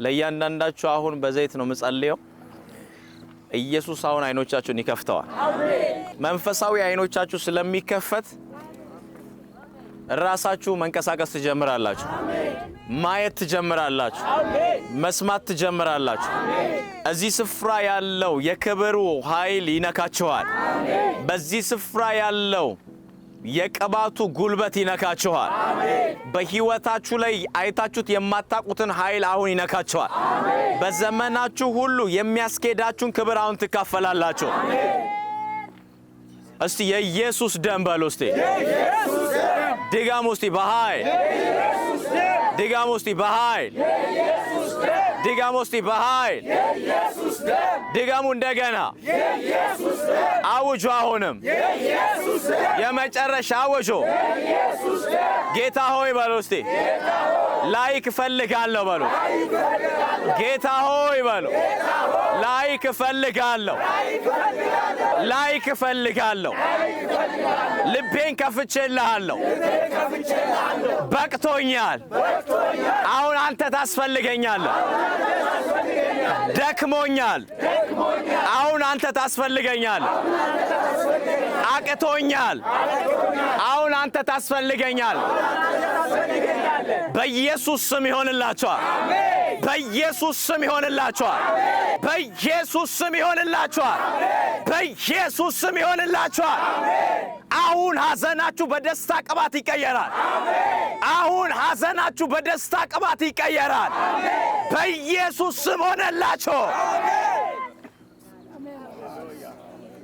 ለእያንዳንዳችሁ አሁን በዘይት ነው መጸልየው ኢየሱስ አሁን አይኖቻችሁን ይከፍተዋል አሜን መንፈሳዊ አይኖቻችሁ ስለሚከፈት ራሳችሁ መንቀሳቀስ ትጀምራላችሁ አሜን ማየት ትጀምራላችሁ አሜን መስማት ትጀምራላችሁ አሜን እዚህ ስፍራ ያለው የክብሩ ኃይል ይነካችኋል አሜን በዚህ ስፍራ ያለው የቅባቱ ጉልበት ይነካችኋል አሜን በህይወታችሁ ላይ አይታችሁት የማታቁትን ኃይል አሁን ይነካችኋል አሜን በዘመናችሁ ሁሉ የሚያስኬዳችሁን ክብር አሁን ትካፈላላችሁ አሜን እስቲ የኢየሱስ ደም በሉ እስቲ የኢየሱስ ደም ድጋሙ እስቲ በኃይል የኢየሱስ ደም ድጋሙ እስቲ በኃይል የኢየሱስ ደም ድጋሙ እስቲ በኃይል የኢየሱስ ደም ድጋሙ እንደገና የኢየሱስ ደም አውጁ አሁንም የኢየሱስ ደም የመጨረሻ አውጁ የኢየሱስ ደም ጌታ ሆይ በሉ እስቲ ጌታ ሆይ ላይክ ፈልጋለሁ በሉ ጌታ ሆይ በሉ ላይክ ፈልጋለሁ ላይክ ፈልጋለሁ ልቤን ከፍቼልሃለሁ በቅቶኛል አሁን አንተ ታስፈልገኛለህ ደክሞኛል አሁን አንተ ታስፈልገኛለህ አቅቶኛል አሁን አንተ ታስፈልገኛለህ በኢየሱስ ስም ይሆንላችኋል አሜን በኢየሱስ ስም ይሆንላችኋል አሜን በኢየሱስ ስም ይሆንላችኋል አሜን በኢየሱስ ስም ይሆንላችኋል አሜን አሁን ሐዘናችሁ በደስታ ቅባት ይቀየራል አሜን አሁን ሐዘናችሁ በደስታ ቅባት ይቀየራል አሜን በኢየሱስ ስም ሆነላችሁ አሜን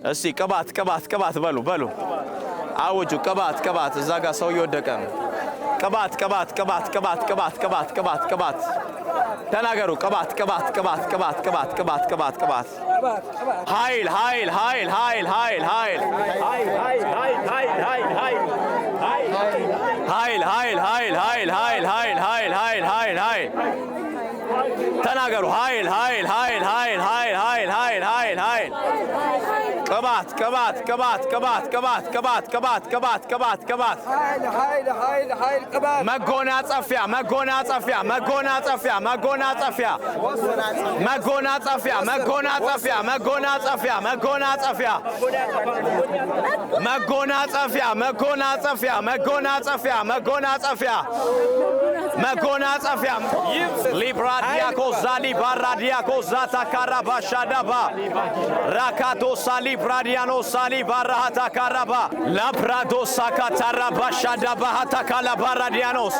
እሺ ቅባት ቅባት ቅባት በሉ በሉ አውጁ ቅባት ቅባት እዛ ጋር ሰው እየወደቀ ነው ቅባት ቅባት ቅባት ቅባት ቅባት ቅባት ቅባት ቅባት ተናገሩ ቅባት ቅባት ቅባት ቅባት ቅባት ቅባት ቅባት ቅባት ኃይል ኃይል ኃይል ኃይል ኃይል ኃይል ኃይል ኃይል ኃይል ኃይል ኃይል ኃይል ኃይል ኃይል ኃይል ተናገሩ ኃይል ኃይል ኃይል ኃይል ኃይል ኃይል ኃይል ኃይል ኃይል ቅባት ቅባት ቅባት ቅባት ቅባት ቅባት ቅባት ቅባት ቅባት ቅባት ኃይል ኃይል ኃይል ቅባት መጎናጸፊያ መጎናጸፊያ መጎናጸፊያ መጎናጸፊያ መጎናጸፊያ መጎናጸፊያ መጎናጸፊያ መጎናጸፊያ መጎናጸፊያ መጎናጸፊያ መጎናጸፊያ መጎናጸፊያ መጎናጸፊያ ሊብራዲያኮ ዛሊ ባራዲያኮ ዛታ ካራባሻዳባ ራካቶ ሳሊ ብራዲያኖ ሳሊ ባራሃታ ካራባ ላብራዶ ሳካታራ ባሻዳባ ሃታ ካላ ባራዲያኖስ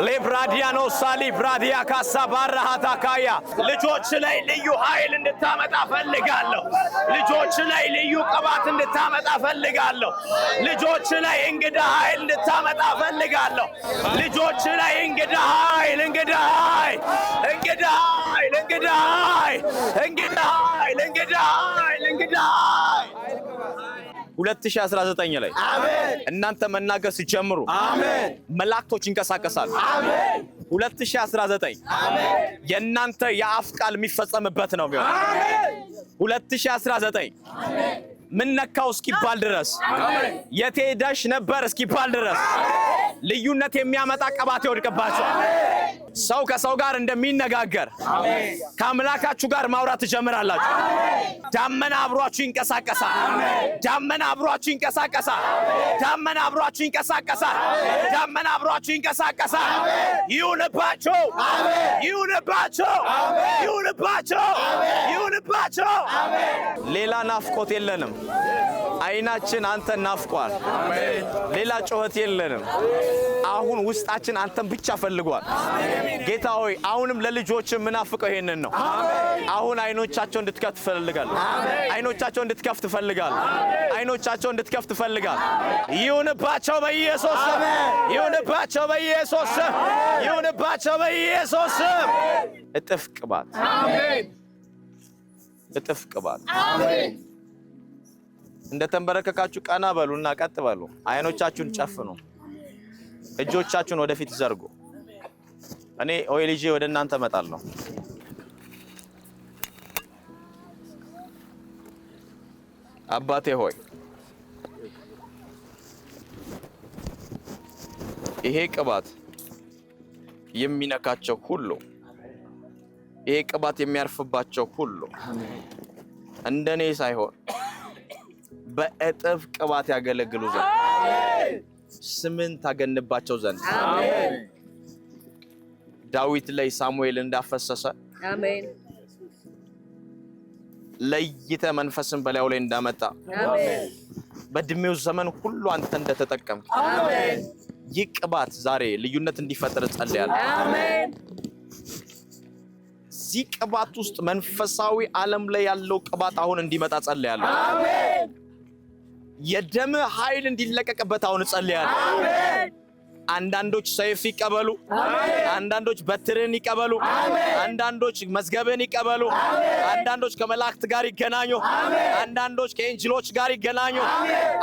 ሊብራዲያኖ ሳሊ ብራዲያ ካሳ ባራሃታ ካያ ልጆች ላይ ልዩ ኃይል እንድታመጣ ፈልጋለሁ ልጆች ላይ ልዩ ቅባት እንድታመጣ ፈልጋለሁ ልጆች ላይ እንግዳ ኃይል እንድታመጣ ፈልጋለሁ ልጆች ላይ እንግዳ ኃይል እንግዳ ኃይል እንግዳ ኃይል እንግዳ ኃይል እንግዳ ኃይል እንግዳ ኃይል እንግዳ 2019 ላይ አሜን እናንተ መናገር ሲጀምሩ አሜን መላእክቶች ይንቀሳቀሳሉ አሜን 2019 አሜን የእናንተ የአፍ ቃል የሚፈጸምበት ነው የሚሆነው አሜን 2019 አሜን ምን ነካው እስኪባል ድረስ አሜን የቴዳሽ ነበር እስኪባል ድረስ አሜን ልዩነት የሚያመጣ ቅባት ይወድቅባችኋል አሜን ሰው ከሰው ጋር እንደሚነጋገር አሜን ከአምላካችሁ ጋር ማውራት ትጀምራላችሁ አሜን ዳመና አብሯችሁ ይንቀሳቀሳል አሜን ዳመና አብሯችሁ ይንቀሳቀሳል አሜን ዳመና አብሯችሁ ይንቀሳቀሳል አሜን ዳመና አብሯችሁ ይንቀሳቀሳል አሜን ይሁንባችሁ አሜን ይሁንባችሁ አሜን ይሁንባችሁ አሜን ይሁንባችሁ አሜን ሌላ ናፍቆት የለንም አይናችን አንተ ናፍቋል አሜን ሌላ ጮህት የለንም አሁን ውስጣችን አንተን ብቻ ፈልጓል ጌታ ሆይ አሁንም ለልጆች ምናፍቀው ይሄንን ነው አሁን አይኖቻቸው እንድትከፍት ፈልጋለሁ አይኖቻቸው እንድትከፍት ፈልጋለሁ አይኖቻቸው እንድትከፍት ፈልጋለሁ ይሁንባቸው በኢየሱስ ስም ይሁንባቸው በኢየሱስ ስም ይሁንባቸው በኢየሱስ ስም እጥፍ ቅባት አሜን እጥፍ ቅባት አሜን እንደተንበረከካችሁ ቀና በሉና ቀጥ በሉ አይኖቻችሁን ጨፍኑ እጆቻችሁን ወደፊት ዘርጉ እኔ ኦይል ይዤ ወደ እናንተ መጣለሁ አባቴ ሆይ ይሄ ቅባት የሚነካቸው ሁሉ ይሄ ቅባት የሚያርፍባቸው ሁሉ እንደኔ ሳይሆን በእጥፍ ቅባት ያገለግሉ ዘንድ ስምን ታገንባቸው ዘንድ ዳዊት ላይ ሳሙኤል እንዳፈሰሰ አሜን ለይተ መንፈስን በላዩ ላይ እንዳመጣ አሜን በእድሜው ዘመን ሁሉ አንተ እንደተጠቀምክ አሜን ይህ ቅባት ዛሬ ልዩነት እንዲፈጠር ጸልያለሁ። አሜን እዚህ ቅባት ውስጥ መንፈሳዊ ዓለም ላይ ያለው ቅባት አሁን እንዲመጣ ጸልያለሁ። አሜን የደም ኃይል እንዲለቀቅበት አሁን ጸልያለሁ። አሜን አንዳንዶች ሰይፍ ይቀበሉ፣ አንዳንዶች በትርን ይቀበሉ፣ አንዳንዶች መዝገብን ይቀበሉ፣ አንዳንዶች ከመላእክት ጋር ይገናኙ፣ አንዳንዶች ከኤንጅሎች ጋር ይገናኙ፣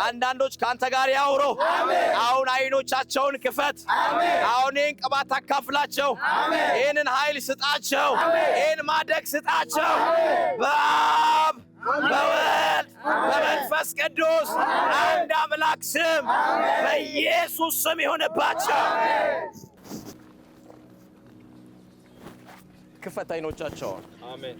አንዳንዶች ካንተ ጋር ያውሩ። አሁን አይኖቻቸውን ክፈት። አሁን ይህን ቅባት አካፍላቸው። ይህንን ኃይል ስጣቸው። ይህን ማደግ ስጣቸው። በአብ በወልድ በመንፈስ ቅዱስ አንድ አምላክ ስም በኢየሱስ ስም ይሁንባቸው። ክፈት አይኖቻቸውን። አሜን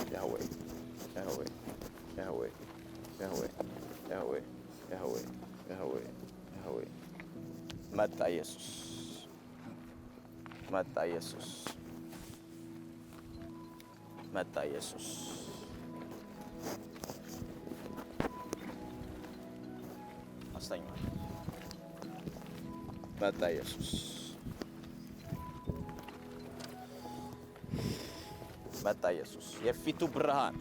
Yahweh, Yahweh, Yahweh, Yahweh, Yahweh, Yahweh, Yahweh, Yahweh. መጣ ኢየሱስ፣ መጣ ኢየሱስ፣ መጣ ኢየሱስ። አስተኛው። መጣ ኢየሱስ፣ መጣ ኢየሱስ። የፊቱ ብርሃን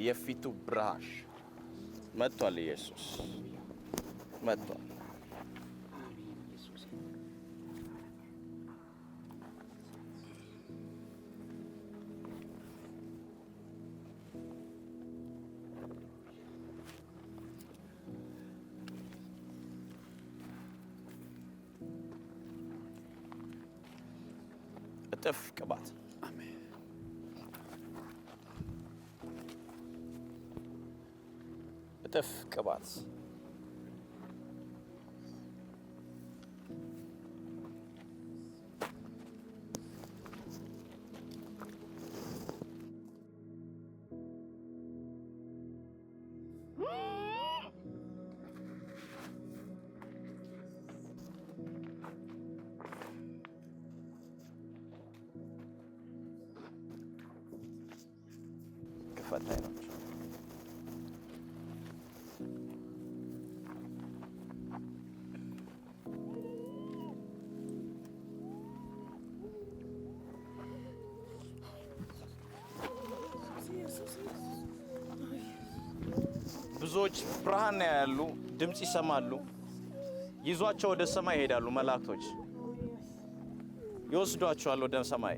የፊቱ ብርሃን መጥቷል። ኢየሱስ መጥቷል። እጥፍ ቅባት እጥፍ ቅባት ክፈት አይኖች ብዙዎች ብርሃን ያያሉ፣ ድምጽ ይሰማሉ፣ ይዟቸው ወደ ሰማይ ይሄዳሉ። መላእክቶች ይወስዷቸዋል ወደ ሰማይ።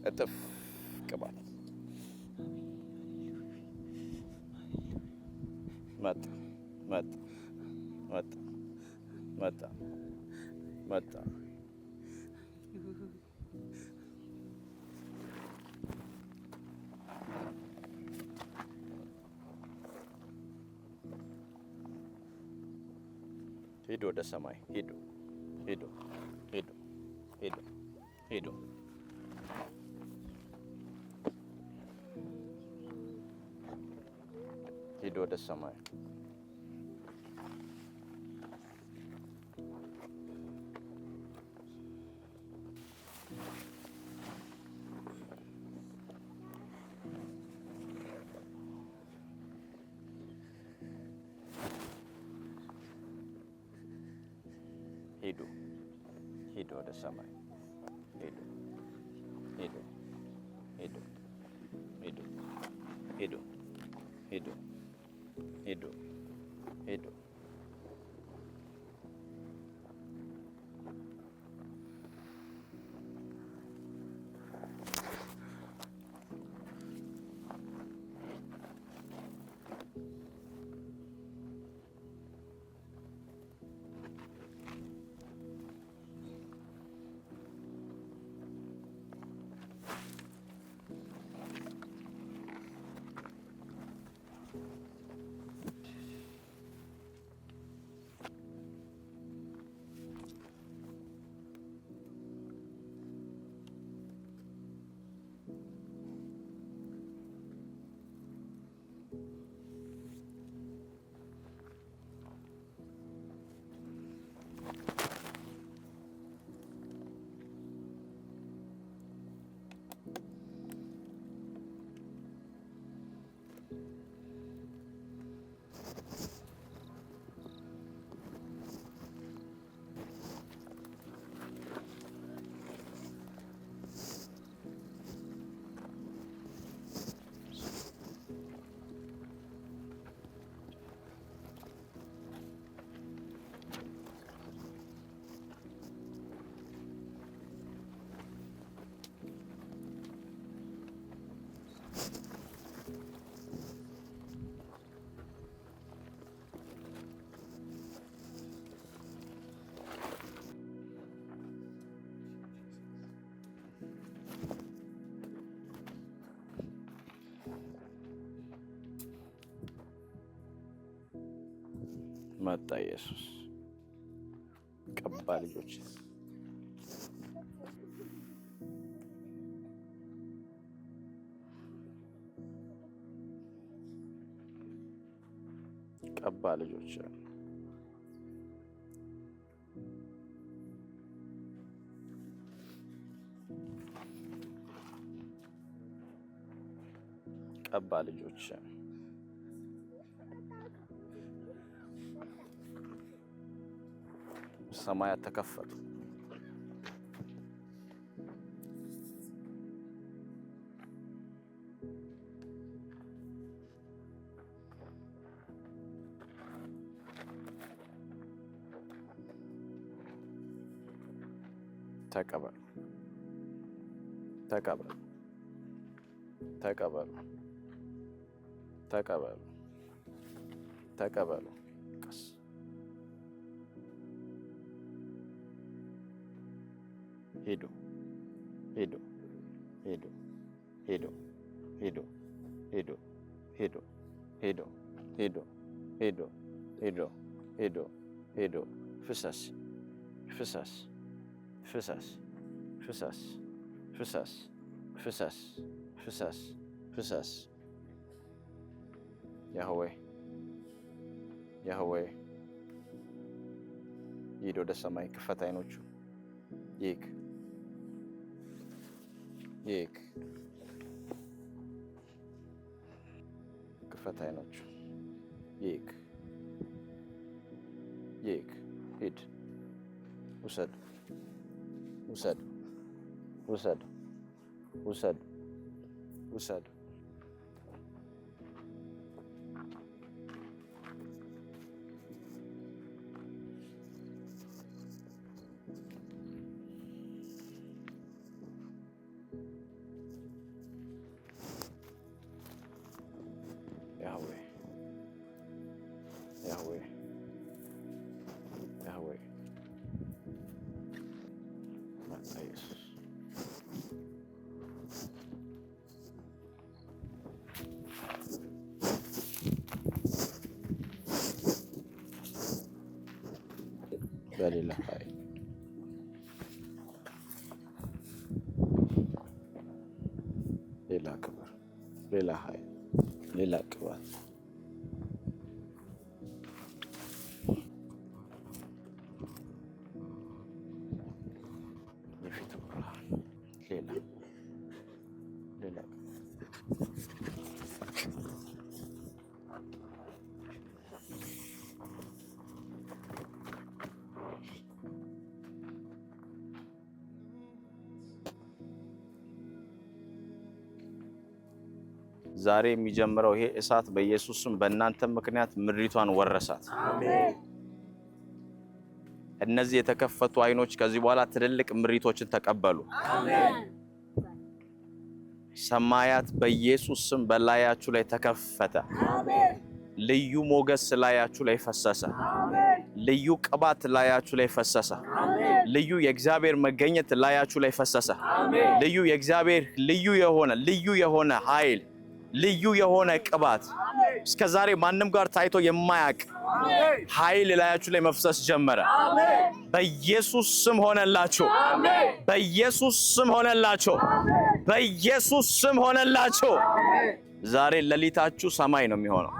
እጥፍ ቅባት መጣ መጣ መጣ መጣ መጣ። ሄዶ ወደ ሰማይ ሄዶ ሄዶ ሄዶ ሄዶ ሄዶ ሂድ ወደ ሰማይ። ሂዱ ሂዱ ወደ ሰማይ ሂዱ ሂዱ ሂዱ ሂዱ ሂዱ ሂዱ ሂዱ ሂዱ መጣ ኢየሱስ። ቀባ ልጆች ቀባ ልጆች ቀባ ልጆች ሰማያት ተከፈቱ። ተቀበሉ ተቀበሉ ተቀበሉ ተቀበሉ ተቀበሉ። ቀስ ሂዱ ሂዱ ሂዱ ሂዱ ሂዱ ሂዱ ሂዱ ሂዱ ሂዱ ሂዱ ሂዱ ሂዱ ሂዱ። ፍሰስ ፍሰስ ፍሰስ ፍሰስ ፍሰስ ፍሰስ ፍሰስ ፍሰስ። ያህዌ ያህዌ ሂድ ወደ ሰማይ። ክፈት አይኖቹ። ይክ ይክ ክፈት አይኖቹ። ይክ ይክ ሂድ። ውሰድ ውሰድ ውሰድ ውሰድ ውሰድ። ያህዌ ያህዌ ያህዌ መጣ ኢየሱስ። በሌላ ኃይል ሌላ ክብር፣ ሌላ ኃይል፣ ሌላ ቅባት ዛሬ የሚጀምረው ይሄ እሳት በኢየሱስ ስም በእናንተ ምክንያት ምድሪቷን ወረሳት። አሜን። እነዚህ የተከፈቱ አይኖች ከዚህ በኋላ ትልልቅ ምድሪቶችን ተቀበሉ። አሜን። ሰማያት በኢየሱስ ስም በላያችሁ ላይ ተከፈተ። አሜን። ልዩ ሞገስ ላያችሁ ላይ ፈሰሰ። አሜን። ልዩ ቅባት ላያችሁ ላይ ፈሰሰ። አሜን። ልዩ የእግዚአብሔር መገኘት ላያችሁ ላይ ፈሰሰ። አሜን። ልዩ የእግዚአብሔር ልዩ የሆነ ኃይል ልዩ የሆነ ቅባት እስከዛሬ ማንም ጋር ታይቶ የማያቅ ኃይል ላያችሁ ላይ መፍሰስ ጀመረ። በኢየሱስ ስም ሆነላችሁ። በኢየሱስ ስም ሆነላችሁ። በኢየሱስ ስም ሆነላችሁ። ዛሬ ለሊታችሁ ሰማይ ነው የሚሆነው።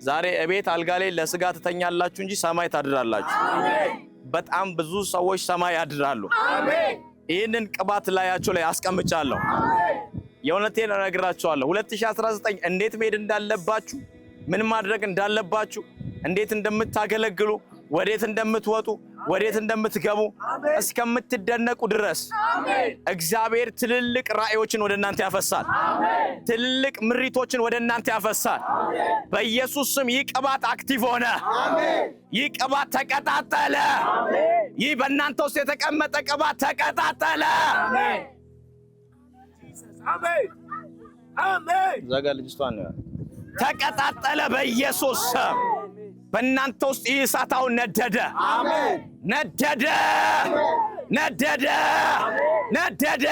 ዛሬ እቤት አልጋ ላይ ለስጋ ትተኛላችሁ እንጂ ሰማይ ታድራላችሁ። በጣም ብዙ ሰዎች ሰማይ ያድራሉ። ይህንን ቅባት ላያችሁ ላይ አስቀምጫለሁ። የእውነቴን እነግራችኋለሁ 2019 እንዴት መሄድ እንዳለባችሁ፣ ምን ማድረግ እንዳለባችሁ፣ እንዴት እንደምታገለግሉ፣ ወዴት እንደምትወጡ፣ ወዴት እንደምትገቡ እስከምትደነቁ ድረስ እግዚአብሔር ትልልቅ ራእዮችን ወደ እናንተ ያፈሳል። ትልልቅ ምሪቶችን ወደ እናንተ ያፈሳል። በኢየሱስ ስም ይህ ቅባት አክቲቭ ሆነ። ይህ ቅባት ተቀጣጠለ። ይህ በእናንተ ውስጥ የተቀመጠ ቅባት ተቀጣጠለ። አሜን። አሜን። ዘጋ ልጅቷን ነው ተቀጣጠለ። በኢየሱስ ስም በእናንተ ውስጥ ይህ እሳት አሁን ነደደ። አሜን። ነደደ። ነደደ። ነደደ።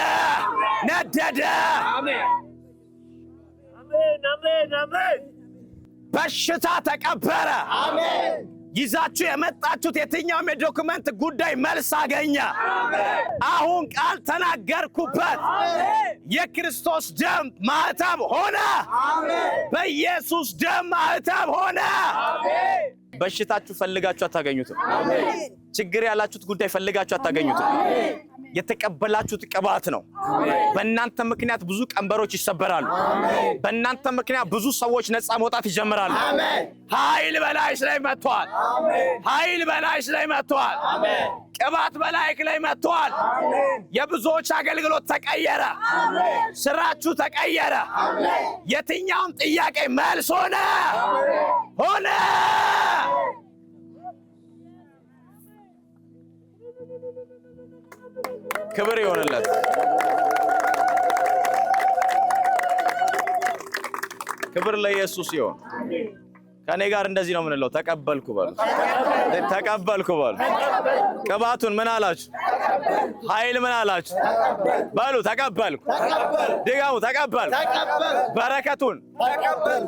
ነደደ። አሜን። አሜን። አሜን። አሜን። በሽታ ተቀበረ። አሜን። ይዛችሁ የመጣችሁት የትኛውም የዶክመንት ጉዳይ መልስ አገኘ። አሁን ቃል ተናገርኩበት። የክርስቶስ ደም ማህተም ሆነ። በኢየሱስ ደም ማህተም ሆነ። በሽታችሁ ፈልጋችሁ አታገኙትም። ችግር ያላችሁት ጉዳይ ፈልጋችሁ አታገኙትም። የተቀበላችሁት ቅባት ነው። በእናንተ ምክንያት ብዙ ቀንበሮች ይሰበራሉ። በእናንተ ምክንያት ብዙ ሰዎች ነፃ መውጣት ይጀምራሉ። ኃይል በላይሽ ላይ መጥቷል። ኃይል በላይሽ ላይ መጥቷል። ቅባት በላይክ ላይ መጥቷል። የብዙዎች አገልግሎት ተቀየረ። ስራችሁ ተቀየረ። የትኛውም ጥያቄ መልስ ሆነ ሆነ። ክብር ይሆንለት። ክብር ለኢየሱስ ይሁን። ከኔ ጋር እንደዚህ ነው የምንለው። ተቀበልኩ በሉ። ተቀበልኩ በሉ። ቅባቱን ምን አላችሁ? ኃይል ምን አላችሁ? በሉ ተቀበልኩ። ድጋሙ ተቀበልኩ። በረከቱን፣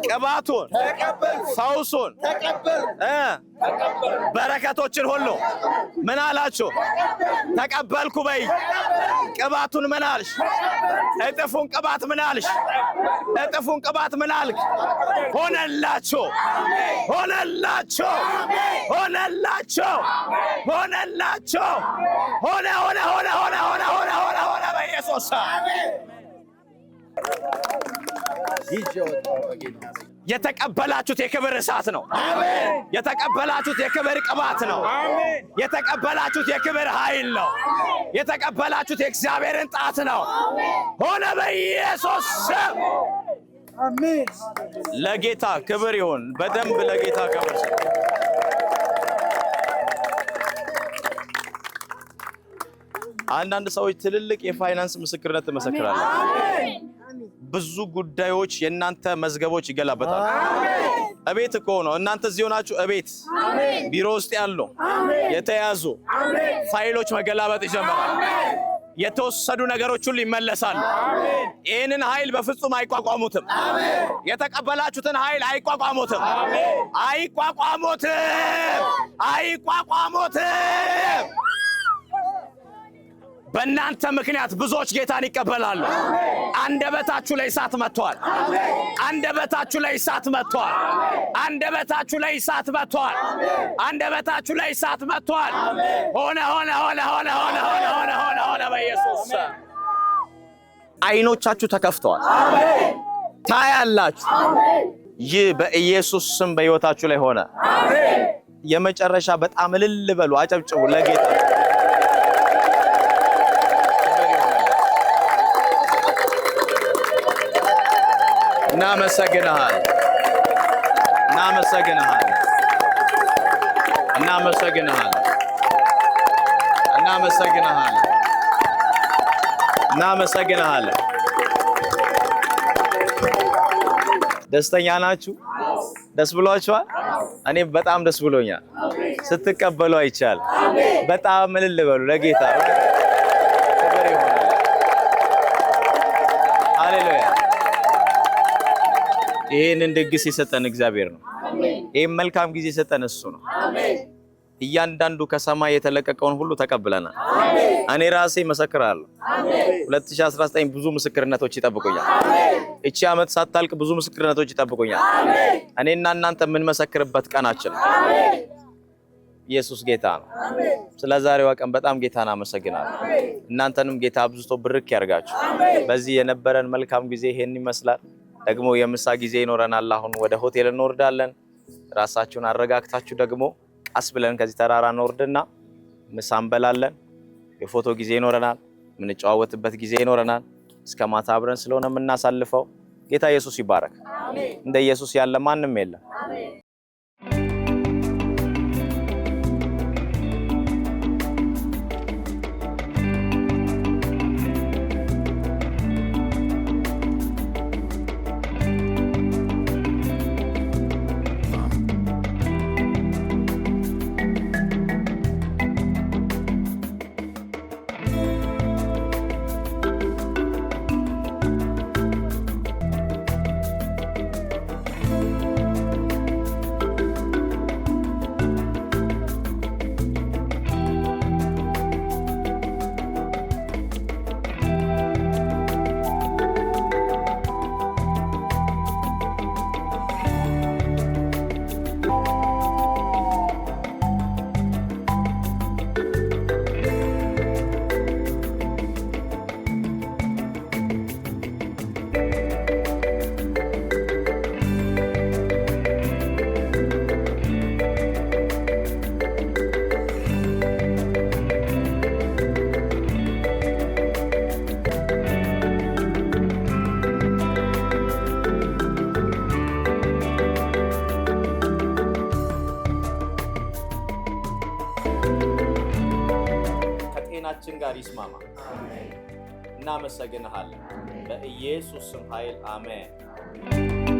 ቅባቱን፣ ፈውሱን፣ በረከቶችን ሁሉ ምን አላችሁ? ተቀበልኩ በይ። ቅባቱን ምን አልሽ? እጥፉን ቅባት ምን አልሽ? እጥፉን ቅባት ምን አልክ? ሆነላችሁ፣ ሆነላችሁ፣ ሆነላችሁ፣ ሆነላችሁ። ሆነ ሆነ ሆነ ሆነ ሆነ ሆነ ሆነ ሆነ በኢየሱስ የተቀበላችሁት የክብር እሳት ነው። የተቀበላችሁት የክብር ቅባት ነው። የተቀበላችሁት የክብር ኃይል ነው። የተቀበላችሁት የእግዚአብሔርን ጣት ነው። ሆነ በኢየሱስ ስም። አሜን። ለጌታ ክብር ይሁን። በደንብ ለጌታ ክብር ይሁን። አንዳንድ ሰዎች ትልልቅ የፋይናንስ ምስክርነት ተመሰክራሉ። ብዙ ጉዳዮች የእናንተ መዝገቦች ይገላበጣሉ። እቤት እኮ ነው እናንተ እዚህ ሆናችሁ እቤት ቢሮ ውስጥ ያሉ የተያዙ ፋይሎች መገላበጥ ይጀምራሉ። የተወሰዱ ነገሮች ሁሉ ይመለሳሉ። ይህንን ኃይል በፍጹም አይቋቋሙትም። የተቀበላችሁትን ኃይል አይቋቋሙትም። አይቋቋሙትም። አይቋቋሙትም። በእናንተ ምክንያት ብዙዎች ጌታን ይቀበላሉ። አንደበታችሁ ላይ እሳት መጥቷል። አንደበታችሁ ላይ እሳት መጥቷል። አንደበታችሁ ላይ እሳት መጥቷል። አንደበታችሁ ላይ እሳት መጥቷል። ሆነ ሆነ ሆነ ሆነ ሆነ ሆነ ሆነ ሆነ ሆነ በኢየሱስ አይኖቻችሁ ተከፍተዋል። ታያላችሁ። ይህ በኢየሱስ ስም በሕይወታችሁ ላይ ሆነ። የመጨረሻ በጣም እልል በሉ፣ አጨብጭቡ ለጌታ። እናመሰግንሃለን። እናመሰግንሃለን። እናመሰግንሃለን። እናመሰግንሃለን። እናመሰግንሃለን። ደስተኛ ናችሁ? ደስ ብሏችኋል? እኔ በጣም ደስ ብሎኛል። ስትቀበሉ አይቻል። በጣም ምን ልበሉ ለጌታ ክብር ይሆናል። ሃሌሉያ። ይሄንን ድግስ የሰጠን እግዚአብሔር ነው። ይሄን መልካም ጊዜ የሰጠን እሱ ነው። እያንዳንዱ ከሰማይ የተለቀቀውን ሁሉ ተቀብለናል። እኔ ራሴ መሰክራለሁ። 2019 ብዙ ምስክርነቶች ይጠብቁኛል። እቺ ዓመት ሳታልቅ ብዙ ምስክርነቶች ይጠብቁኛል። እኔና እናንተ የምንመሰክርበት ቀናችን ነው። ኢየሱስ ጌታ ነው። ስለ ዛሬዋ ቀን በጣም ጌታን አመሰግናለሁ። እናንተንም ጌታ አብዝቶ ብርክ ያርጋችሁ። በዚህ የነበረን መልካም ጊዜ ይሄን ይመስላል። ደግሞ የምሳ ጊዜ ይኖረናል። አሁን ወደ ሆቴል እንወርዳለን። ራሳችሁን አረጋግታችሁ ደግሞ ቀስ ብለን ከዚህ ተራራ እንወርድና ምሳ እንበላለን። የፎቶ ጊዜ ይኖረናል። የምንጨዋወትበት ጊዜ ይኖረናል። እስከ ማታ አብረን ስለሆነ የምናሳልፈው ጌታ ኢየሱስ ይባረክ። እንደ ኢየሱስ ያለ ማንም የለም። ከጤናችን ጋር ይስማማ። እናመሰግንሃለን። በኢየሱስ ስም ኃይል አሜን።